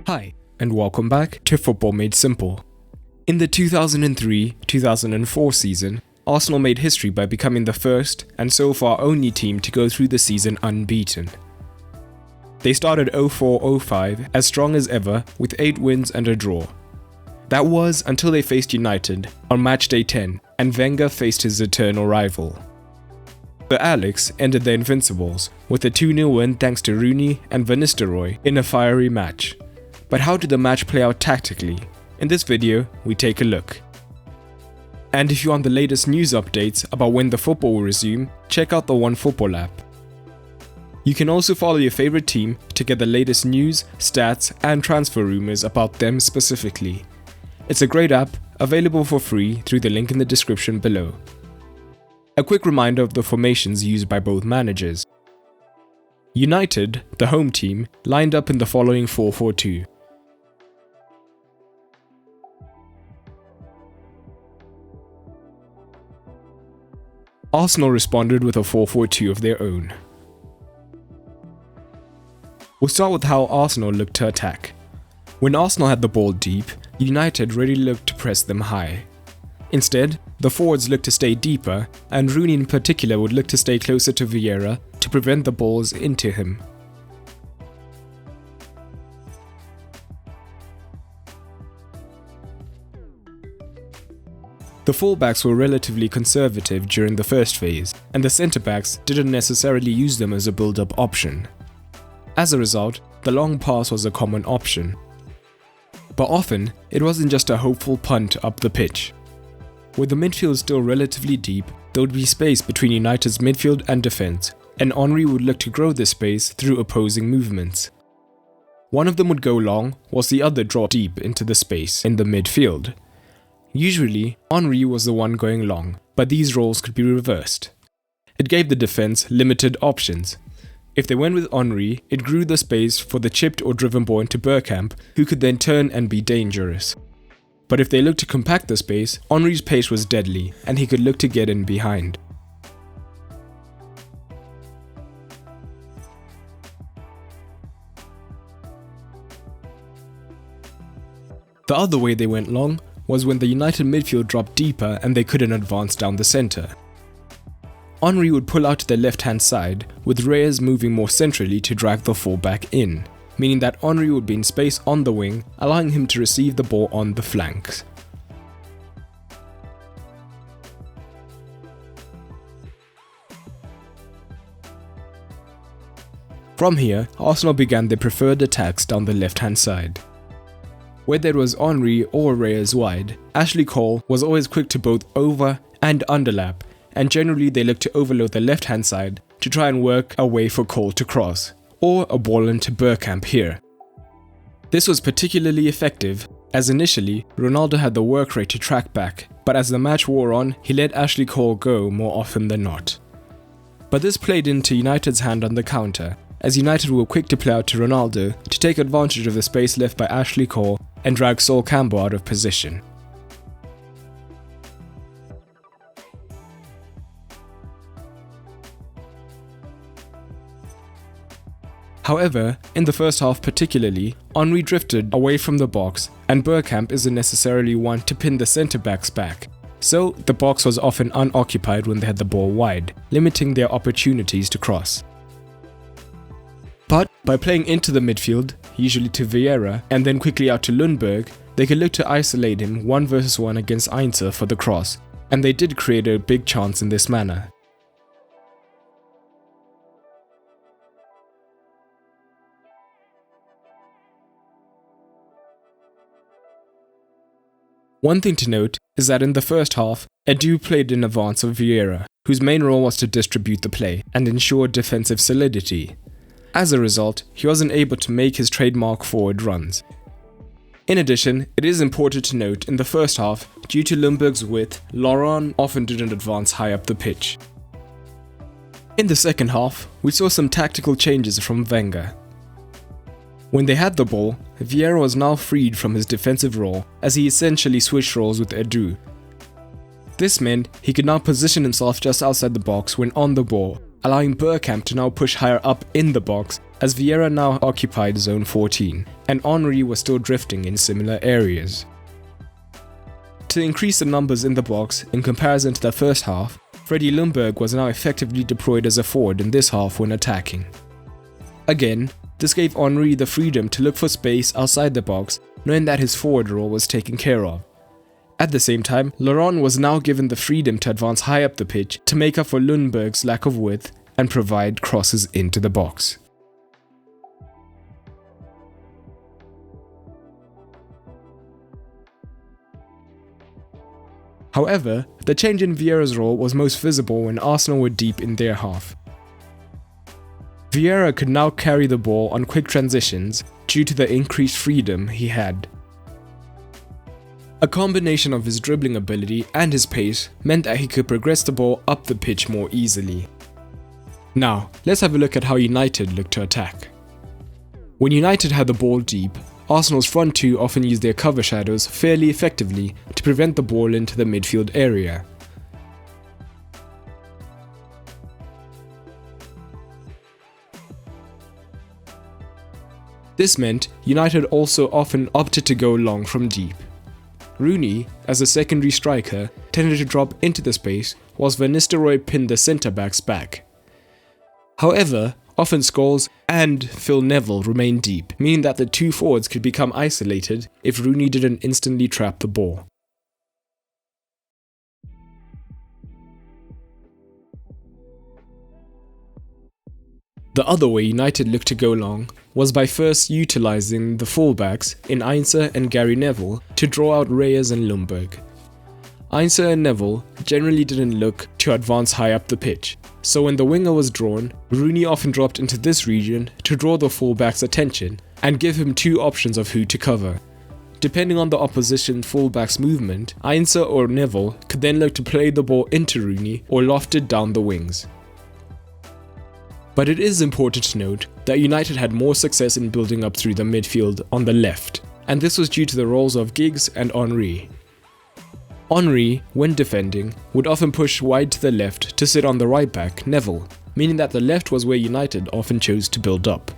Hi, and welcome back to Football Made Simple. In the 2003-2004 season, Arsenal made history by becoming the first and so far only team to go through the season unbeaten. They started 04-05 as strong as ever with 8 wins and a draw. That was until they faced United on matchday 10 and Wenger faced his eternal rival. The Alex ended the Invincibles with a 2-0 win thanks to Rooney and Van Nistelrooy in a fiery match. But how did the match play out tactically? In this video, we take a look. And if you want the latest news updates about when the football will resume, check out the OneFootball app. You can also follow your favorite team to get the latest news, stats, and transfer rumors about them specifically. It's a great app, available for free through the link in the description below. A quick reminder of the formations used by both managers. United, the home team, lined up in the following 4-4-2. Arsenal responded with a 4-4-2 of their own. We'll start with how Arsenal looked to attack. When Arsenal had the ball deep, United really looked to press them high. Instead, the forwards looked to stay deeper, and Rooney in particular would look to stay closer to Vieira to prevent the balls into him. The fullbacks were relatively conservative during the first phase, and the centre-backs didn't necessarily use them as a build-up option. As a result, the long pass was a common option. But often, it wasn't just a hopeful punt up the pitch. With the midfield still relatively deep, there would be space between United's midfield and defence, and Henry would look to grow this space through opposing movements. One of them would go long, whilst the other drop deep into the space in the midfield. Usually, Henry was the one going long, but these roles could be reversed. It gave the defence limited options. If they went with Henry, it grew the space for the chipped or driven ball into Bergkamp, who could then turn and be dangerous. But if they looked to compact the space, Henry's pace was deadly, and he could look to get in behind. The other way they went long was when the United midfield dropped deeper and they couldn't advance down the centre. Henry would pull out to the left-hand side, with Reyes moving more centrally to drag the fullback in, meaning that Henry would be in space on the wing, allowing him to receive the ball on the flanks. From here, Arsenal began their preferred attacks down the left-hand side. Whether it was Henry or Reyes wide, Ashley Cole was always quick to both over and underlap, and generally they looked to overload the left-hand side to try and work a way for Cole to cross, or a ball into Bergkamp here. This was particularly effective, as initially, Ronaldo had the work rate to track back, but as the match wore on, he let Ashley Cole go more often than not. But this played into United's hand on the counter, as United were quick to play out to Ronaldo to take advantage of the space left by Ashley Cole and drag Sol Campbell out of position. However, in the first half particularly, Henry drifted away from the box, and Bergkamp isn't necessarily one to pin the centre-backs back, so the box was often unoccupied when they had the ball wide, limiting their opportunities to cross. But by playing into the midfield, usually to Vieira, and then quickly out to Lundberg, they could look to isolate him 1-1 against Einser for the cross, and they did create a big chance in this manner. One thing to note is that in the first half, Edu played in advance of Vieira, whose main role was to distribute the play and ensure defensive solidity. As a result, he wasn't able to make his trademark forward runs. In addition, it is important to note in the first half, due to Lundberg's width, Laurent often didn't advance high up the pitch. In the second half, we saw some tactical changes from Wenger. When they had the ball, Vieira was now freed from his defensive role as he essentially switched roles with Edu. This meant he could now position himself just outside the box when on the ball, allowing Bergkamp to now push higher up in the box as Vieira now occupied zone 14, and Henry was still drifting in similar areas. To increase the numbers in the box in comparison to the first half, Freddie Ljungberg was now effectively deployed as a forward in this half when attacking. Again, this gave Henry the freedom to look for space outside the box, knowing that his forward role was taken care of. At the same time, Laurent was now given the freedom to advance high up the pitch to make up for Ljungberg's lack of width and provide crosses into the box. However, the change in Vieira's role was most visible when Arsenal were deep in their half. Vieira could now carry the ball on quick transitions due to the increased freedom he had. A combination of his dribbling ability and his pace meant that he could progress the ball up the pitch more easily. Now, let's have a look at how United looked to attack. When United had the ball deep, Arsenal's front two often used their cover shadows fairly effectively to prevent the ball into the midfield area. This meant United also often opted to go long from deep. Rooney, as a secondary striker, tended to drop into the space whilst Van Nistelrooy pinned the centre-backs back. However, often Scholes and Phil Neville remained deep, meaning that the two forwards could become isolated if Rooney didn't instantly trap the ball. The other way United looked to go long was by first utilising the fullbacks in Einser and Gary Neville to draw out Reyes and Ljungberg. Einser and Neville generally didn't look to advance high up the pitch, so when the winger was drawn, Rooney often dropped into this region to draw the fullback's attention and give him two options of who to cover. Depending on the opposition fullback's movement, Einser or Neville could then look to play the ball into Rooney or loft it down the wings. But it is important to note that United had more success in building up through the midfield on the left, and this was due to the roles of Giggs and Henry. Henry, when defending, would often push wide to the left to sit on the right back, Neville, meaning that the left was where United often chose to build up.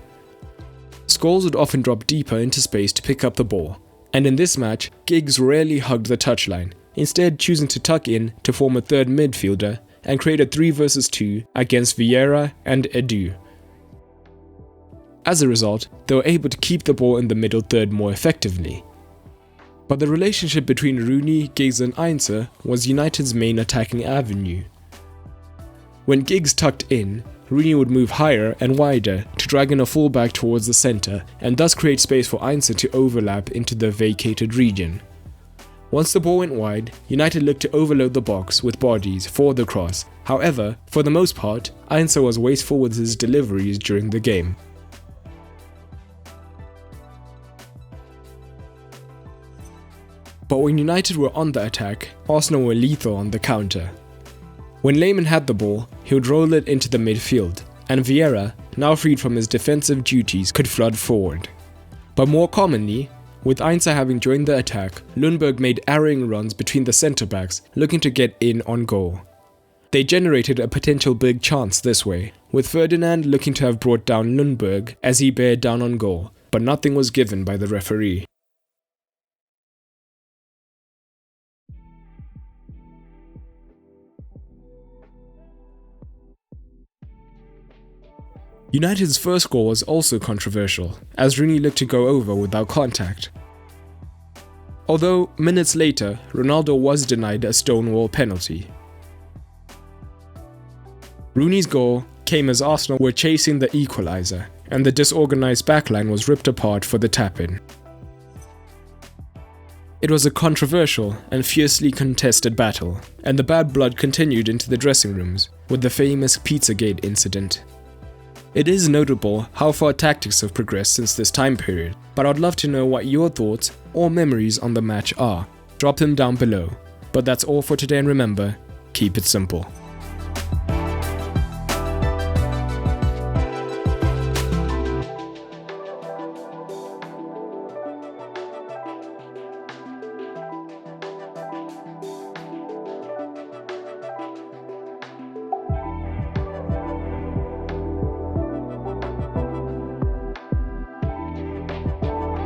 Scholes would often drop deeper into space to pick up the ball, and in this match, Giggs rarely hugged the touchline, instead choosing to tuck in to form a third midfielder and create a 3 vs 2 against Vieira and Edu. As a result, they were able to keep the ball in the middle third more effectively. But the relationship between Rooney, Giggs and Einser was United's main attacking avenue. When Giggs tucked in, Rooney would move higher and wider to drag in a fullback towards the centre and thus create space for Einser to overlap into the vacated region. Once the ball went wide, United looked to overload the box with bodies for the cross. However, for the most part, Einser was wasteful with his deliveries during the game. But when United were on the attack, Arsenal were lethal on the counter. When Lehmann had the ball, he would roll it into the midfield, and Vieira, now freed from his defensive duties, could flood forward. But more commonly, with Einser having joined the attack, Ljungberg made arrowing runs between the centre-backs, looking to get in on goal. They generated a potential big chance this way, with Ferdinand looking to have brought down Ljungberg as he bared down on goal, but nothing was given by the referee. United's first goal was also controversial, as Rooney looked to go over without contact. Although, minutes later, Ronaldo was denied a stonewall penalty. Rooney's goal came as Arsenal were chasing the equaliser, and the disorganised backline was ripped apart for the tap-in. It was a controversial and fiercely contested battle, and the bad blood continued into the dressing rooms, with the famous Pizzagate incident. It is notable how far tactics have progressed since this time period, but I'd love to know what your thoughts or memories on the match are. Drop them down below. But that's all for today, and remember, keep it simple.